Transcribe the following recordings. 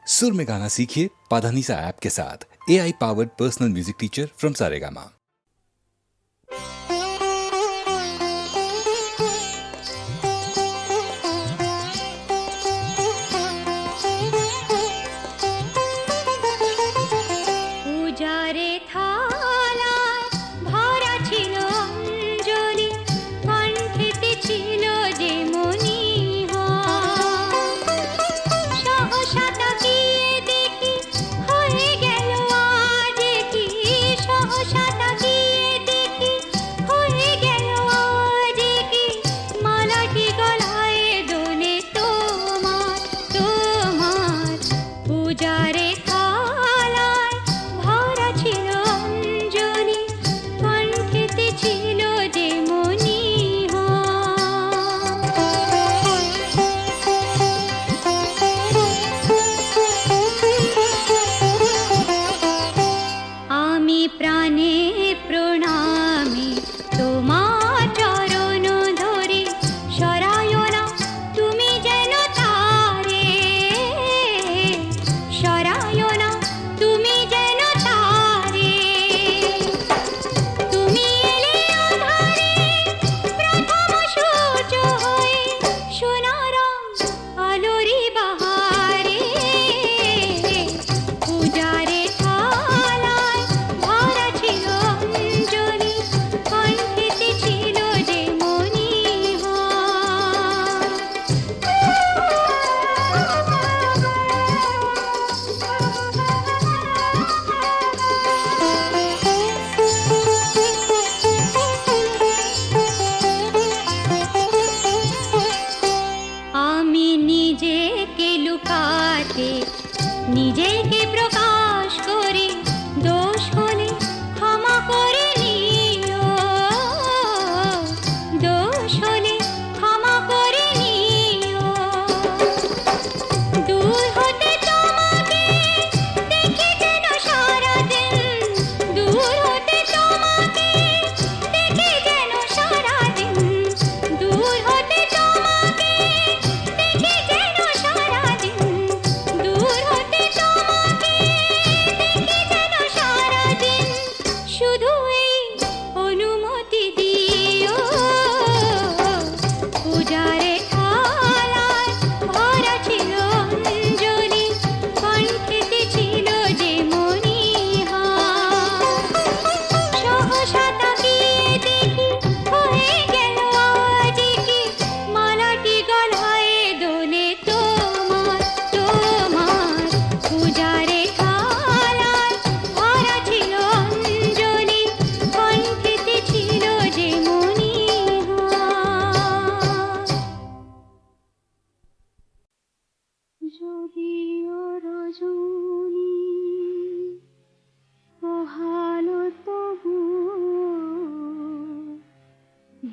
सुर में गाना सीखिए पाधानीसा ऐप के साथ। AI powered personal music teacher from Saregama.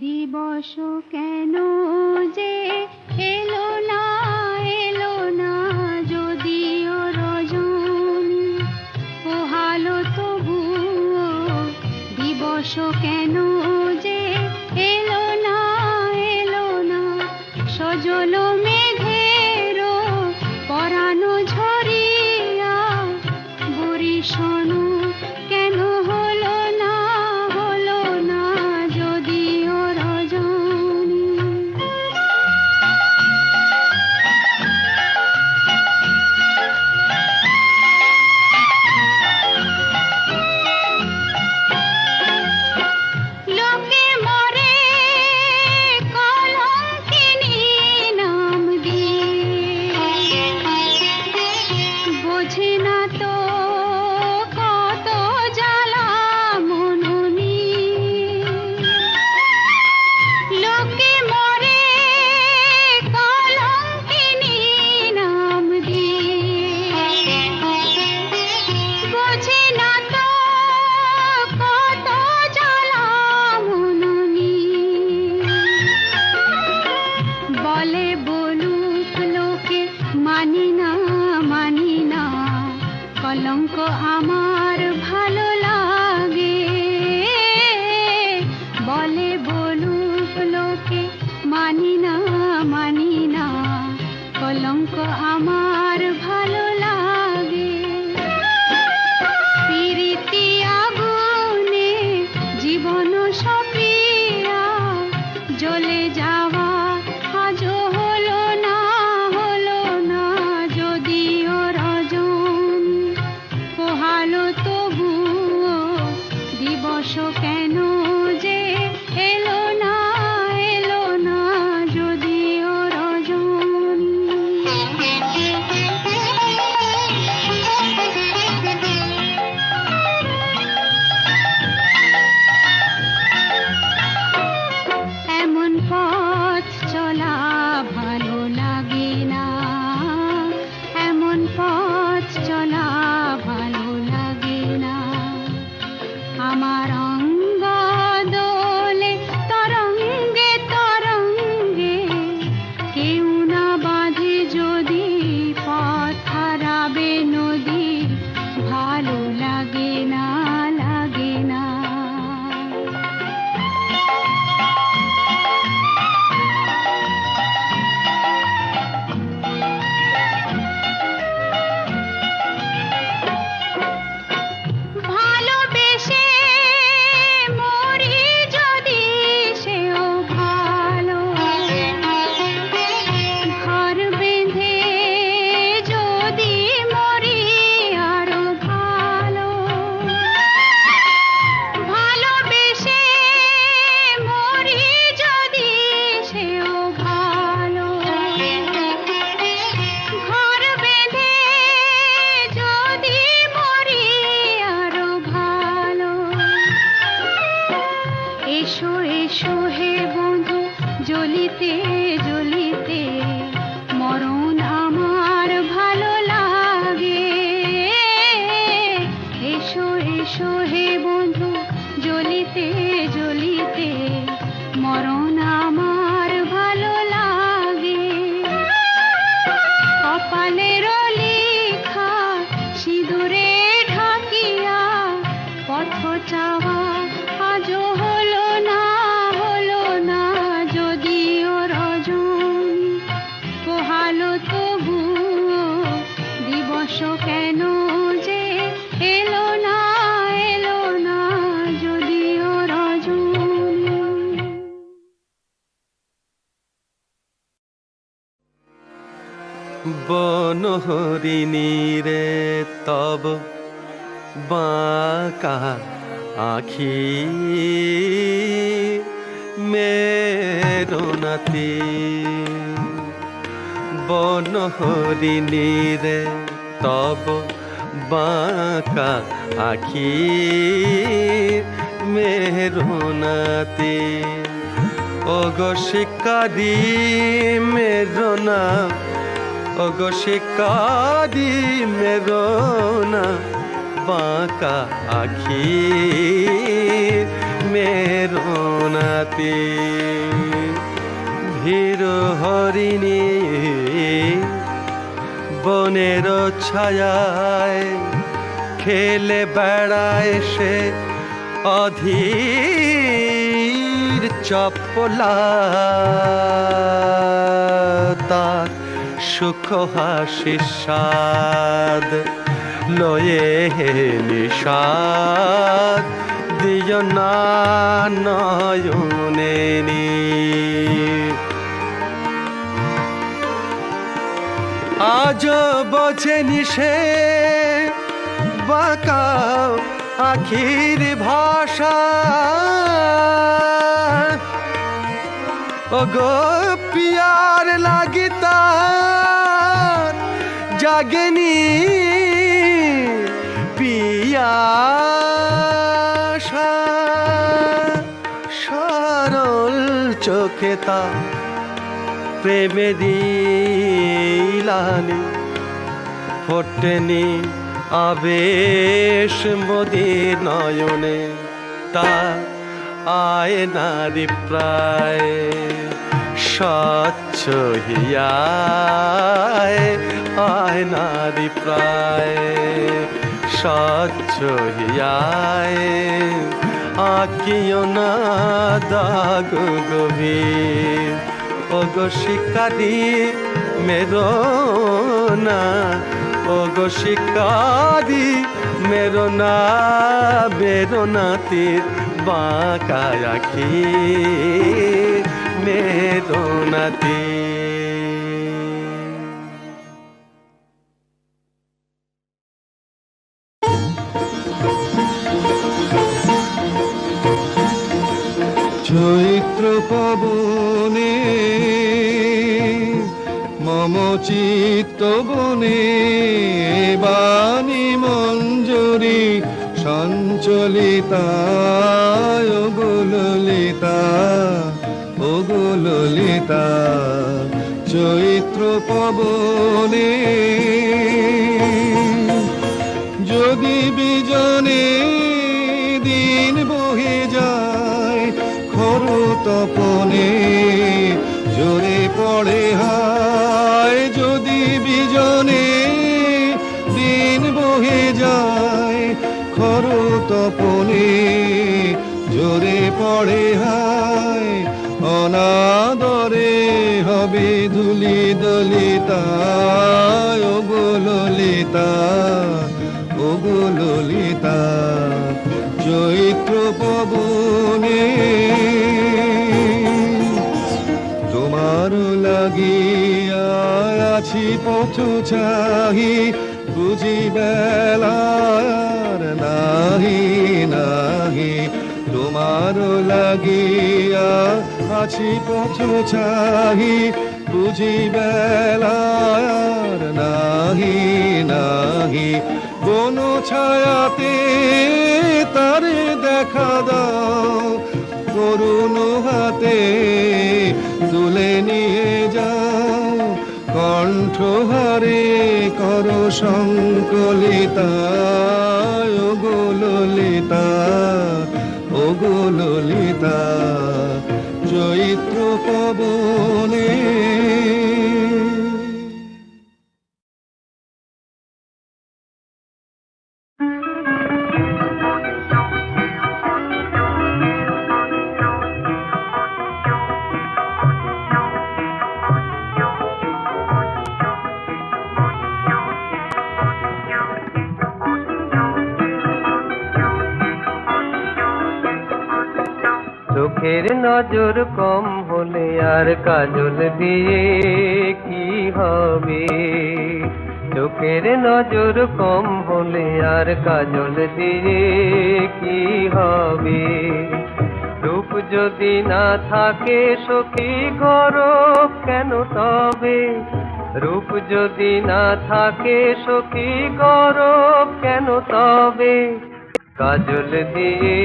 দিবস কেন যে এলো না যদিও রজনী পোহালো তবুও দিবস কেন যে এলো না সজল মেঘের পরানো ঝরিয়া বরিশানো কেন হলো না যদিও রজনী। লোকে মরে কলঙ্কিনী নাম দিয়ে, বোঝে না তো কত জ্বালা মননি। লোকে মরে কলঙ্কিনী নাম দিয়ে, বোঝে না তো কত জ্বালা মননি। বলে বলুক লোকে মানি না কলঙ্ক আমার ভালো লাগে। বলে বলুক লোকে মানি না কলঙ্ক আমার ভালো লাগে। আসো কেন যে এলো না যদিও রজনী। বনহরিণী রে তব বাঁকা আখি মেরনাতি, বনহরিণী রে তব বাঁকা আখি মেরনাতি। ওগো শিকারি মেরনা, ওগো শিকারি মেরনা বাঁকা আখি মেরনাতে। ভীর হরিণী বনের ছায়ায় খেলে বেড়ায় সে অধীর চপলা, তার সুখ হাসি সাদ লয়ে নিষাদ দিও না নয়নে নি। আজ বোঝেনি সে বাঁকা আখির ভাষা, ওগো পিয়ার লাগিতা জাগেনি পিয়াসা। সরল চোখে তা প্রেমেরই লালি ফোটেনি আবেশ মোদের নয়নে। তা আয়নারি প্রায় স্বচ্ছ হিয়ায়, আয়নারি প্রায় স্বচ্ছ হিয়ায় আঁকিও না দাগ গভীর। ওগো শিকারি মেরনা, ওগো শিকারি মেরনা বেরোনাতির বাঁকা আখি মেরনাতি। চৈত্র পবনে মম চিত্ত বনে বাণী মঞ্জুরি সঞ্চলিতা, ওগো ললিতা, ওগো ললিতা। চৈত্র পবনে যদি বিজনে দিন বহে যায় খর তপনে জোরে পড়ে হায়। যদি বিজনে দিন বহে যায় খর তপনে জোরে পড়ে হায়। অনাদরে হবে ধুলি দলিতা, ওগো ললিতা, ওগো ললিতা। চৈত্র পবনে তোমার লাগিয়া আছি পথ চাহি, বুঝি বেলার নাহি নাহি। তোমার লাগিয়া আছি পথ চাহি, বুঝি বেলার নাহি নাহি। বন ছায়াতে তারে দেখা দাও, করুণ হাতে তুলে নিয়ে যাও। কণ্ঠহারে কর সংকলিতা, ওগো ললিতা, ওগো ললিতা। চৈত্র পবনে চোখের নজর কম হলে আর কাজল দিয়ে কি হবে? চোখের নজর কম হলে আর কাজল দিয়ে কি হবে? রূপ যদি না থাকে সখী গরব কেন তবে? রূপ যদি না থাকে সখী গরব কেন তবে? কাজল দিয়ে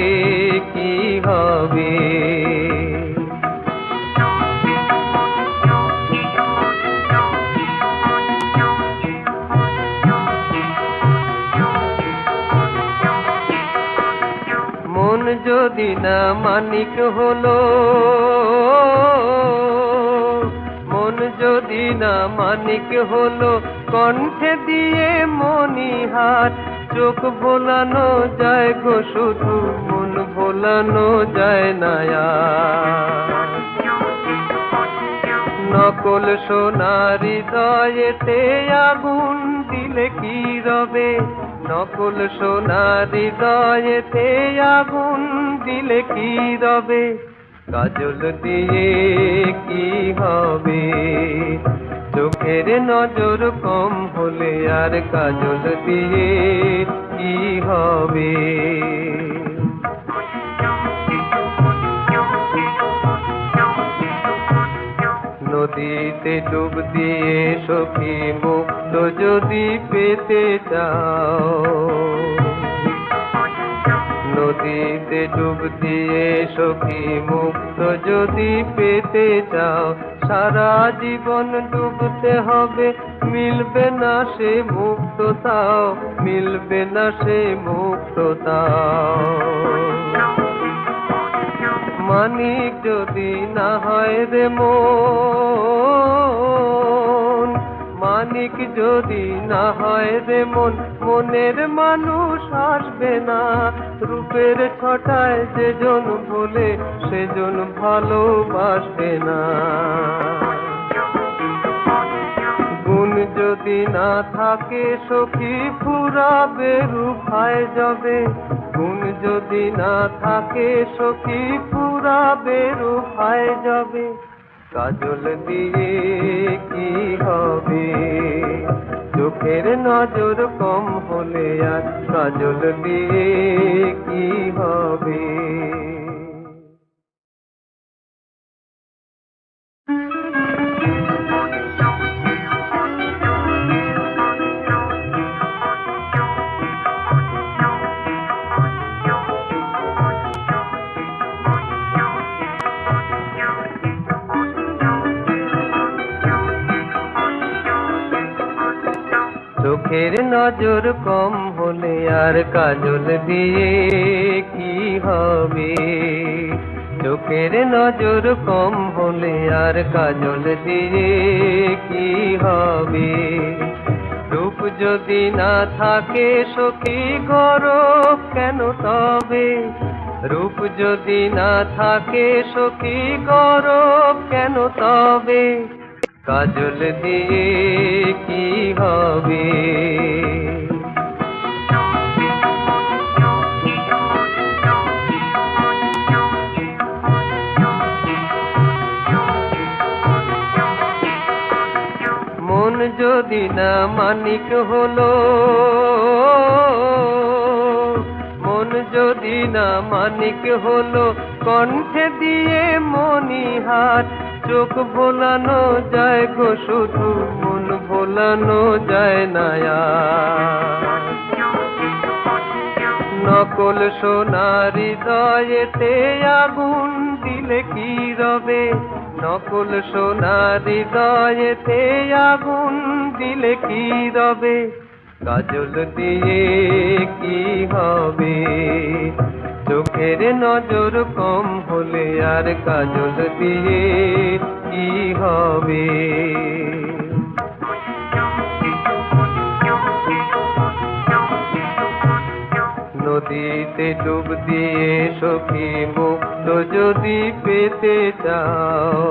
কি হবে? মন যদি না মানিক হলো, মন যদি না মানিক হলো, কণ্ঠে দিয়ে মণিহার। চোখ ভোলানো যায় গো শুধু, মন ভোলানো যায় না আর। নকল সোনার হৃদয়েতে আগুন দিলে কি রবে? নকল সোনার হৃদয়েতে আগুন দিলে কি রবে? কাজল দিয়ে কি হবে? চোখের নজর কম হলে আর কাজল দিয়ে কি হবে? নদীতে ডুব দিয়ে সখী মুক্ত যদি পেতে চাও, নদীতে ডুব দিয়ে সখী মুক্ত যদি পেতে চাও, সারা জীবন ডুবতে হবে, মিলবে না সে মুক্ততাও, মিলবে না সে মুক্ততাও। মানিক যদি না হয় রে মন, মানিক যদি না হয় রে মন, মনের মানুষ আসবে না। রূপের ছটায় যেজন ভোলে সেজন ভালোবাসবে না। গুণ যদি না থাকে সখী ফুরাবে রূপায় যাবে। গুণ যদি না থাকে সখী ফুরাবে রূপায় যাবে। কাজল দিয়ে কি হবে? চোখের নজর কম হলে আর কাজল দিয়ে কি হবে? চোখের নজর কম হলে আর কাজল দিয়ে কি হবে? চোখের নজর কম হলে আর কাজল দিয়ে কি হবে? রূপ যদি না থাকে সখী গরব কেন তবে? রূপ যদি না থাকে সখী গরব কেন তবে? কাজল দিয়ে কি হবে? মন যদি না মানিক হলো, মন যদি না মানিক হলো, কণ্ঠে দিয়ে মণিহার। চোখ ভোলানো যায় গো শুধু, মন ভোলানো যায় না আর। নকল সোনার হৃদয়েতে আগুন দিলে কি রবে? নকল সোনার হৃদয়েতে আগুন দিলে কি রবে? কাজল দিয়ে কি হবে? চোখের নজর কম হলে আর কাজল দিয়ে কি হবে? নদীতে ডুব দিয়ে সখী মুক্ত যদি পেতে চাও,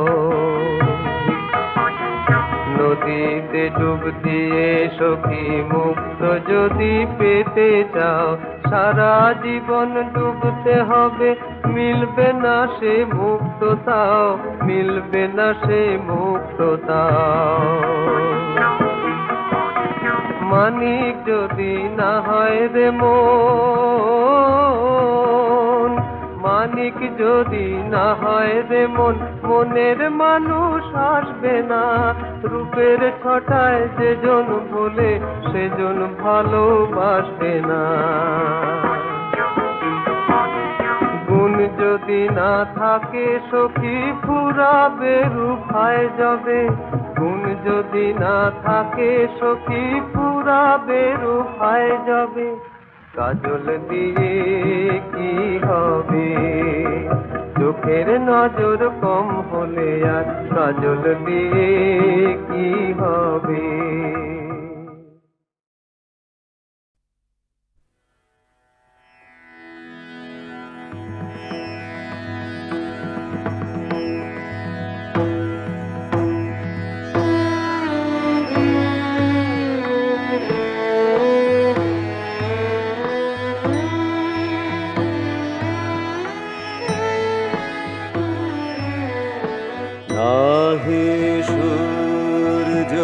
নদীতে ডুব দিয়ে সখী মুক্ত যদি পেতে চাও, সারা জীবন ডুবতে হবে, মিলবে না সে মুক্ততাও, মিলবে না সে মুক্ততাও। মানিক যদি না হয় রে মন, মানিক যদি না হয় রে মন, মনের মানুষ আসবে না। রূপের ছটায় যেজন বলে সেজন ভালোবাসবে না। গুণ যদি না থাকে সখী ফুরাবে রূপায় যাবে, গুণ যদি না থাকে সখী ফুরাবে রূপায় যাবে। কাজল দিয়ে কি হবে, চোখের নজর কম হলে আর কাজল দিয়ে কি হবে। নাহি সূর্য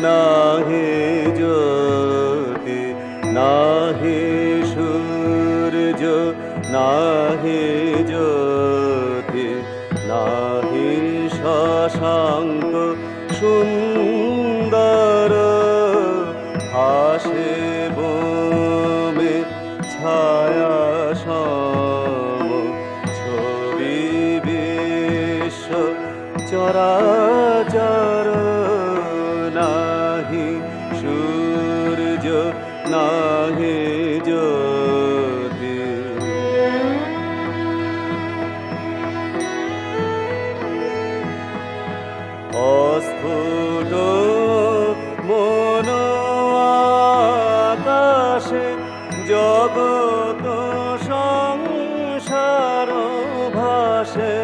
নাহি জ্যোতি, নাহি সূর্য নাহি জ্যোতি, নাহি শশাঙ্ক সুন্দর, হাসে বোমে ছায়া সম, ছবি বিশ্ব চরাচর। নাহি সূর্য নাহি জ্যোতি, অস্ফুট মন আকাশে জগৎ সংসার ভাসে,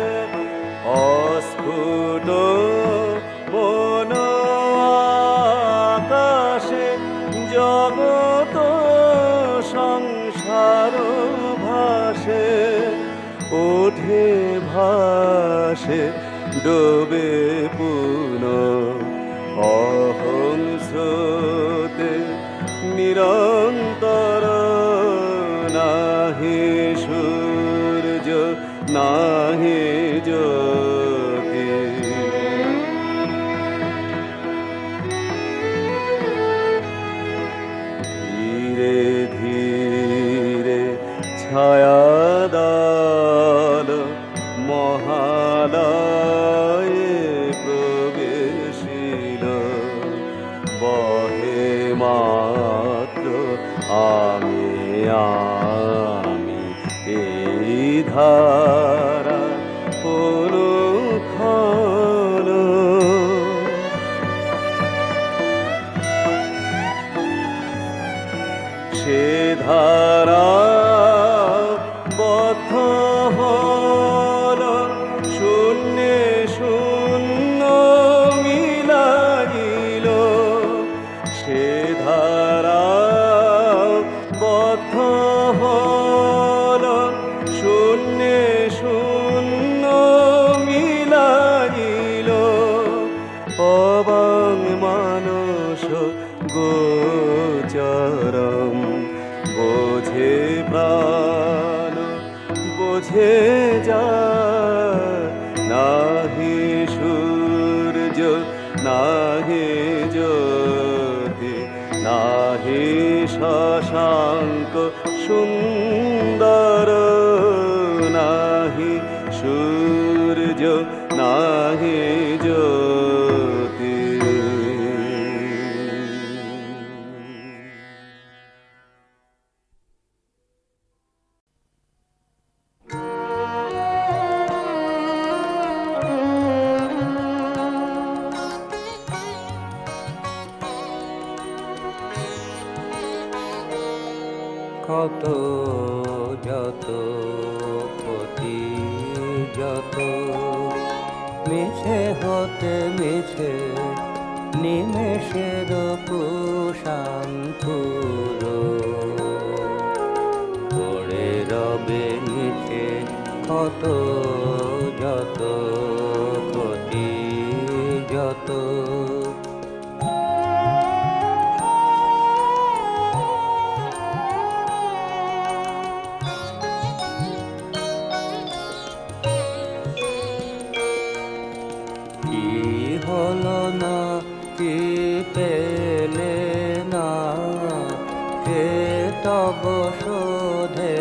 অস্ফুট মন আকাশে জগৎ সংসার ভাসে, ওঠে ভাসে ডোবে পুন অহং স্রোতে নিরন্তর। নাহি সূর্য নাহি জ্যোতি, ধীরে ধীরে ছায়া দাল মহালয়ে প্রবেশিল, বহে মাত্র আমি আমি এই ধারা অনুক্ষণ। সে ধারা বদ্ধ হল, শূন্যে শূন্য মিলাইল, সে ধারা বদ্ধ হল, শূন্যে শূন্য মিলাইল। অবাং মানস গোচরম, বোঝে প্রাণ বোঝে যায়। নাহি সূর্য নাহি জ্যোতি, নাহি শশাঙ্ক সুন্দর, নাহি সূর্য নাহি জ্যোতি। কত যত ক্ষতি যত মিছে হতে মিছে নিমেষের কুশাঙ্কুর পড়ে রবে নিচে কত যত ক্ষতি যত। কি হলো না কি পেলে না কে তব শোধে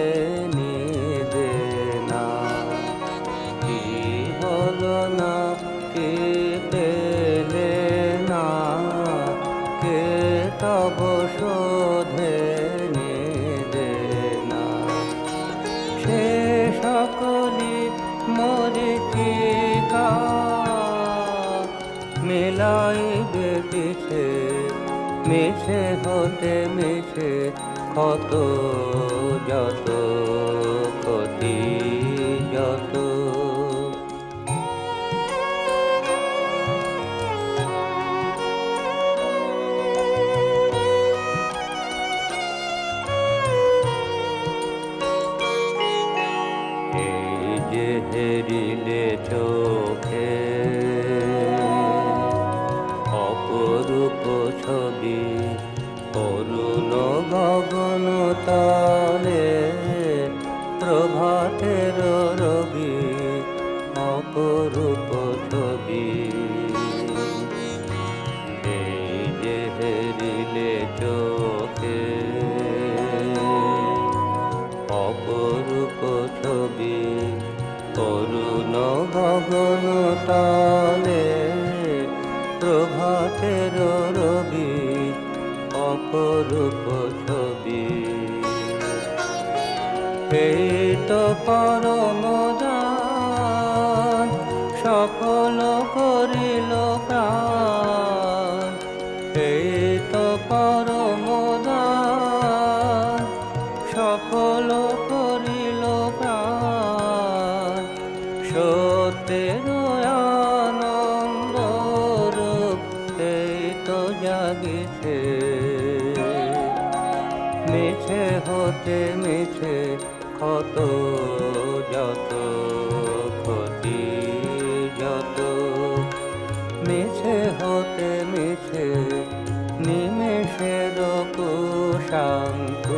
নিদে না। কি হলো না কি পেলে না কে তব শোধে নিদে না। সে সকলি মরিচিকা মেলাইবে পিছে মিছে হতে মিছে কত যত ক্ষতি যত। এই যে হেরিলে চোখে অপরূপ ছবি অরুণ গগন তলে প্রভাতের রবি অপরূপ ছবি। এই যে হেরিলে চোখে অপরূপ ছবি অরুণ গগন তলে প্রভাতের রবি অপরূপ ছবি। এই তো পরম দান সফল করিল প্রাণ। এই তো পরম দান সফল করিল প্রাণ। সত্যের আনন্দ রূপ এই তো জাগিছে মিছে হতে মিছে কত যত ক্ষতি যত। মিছে হতে মিছে নিমেষের কুশাঙ্ক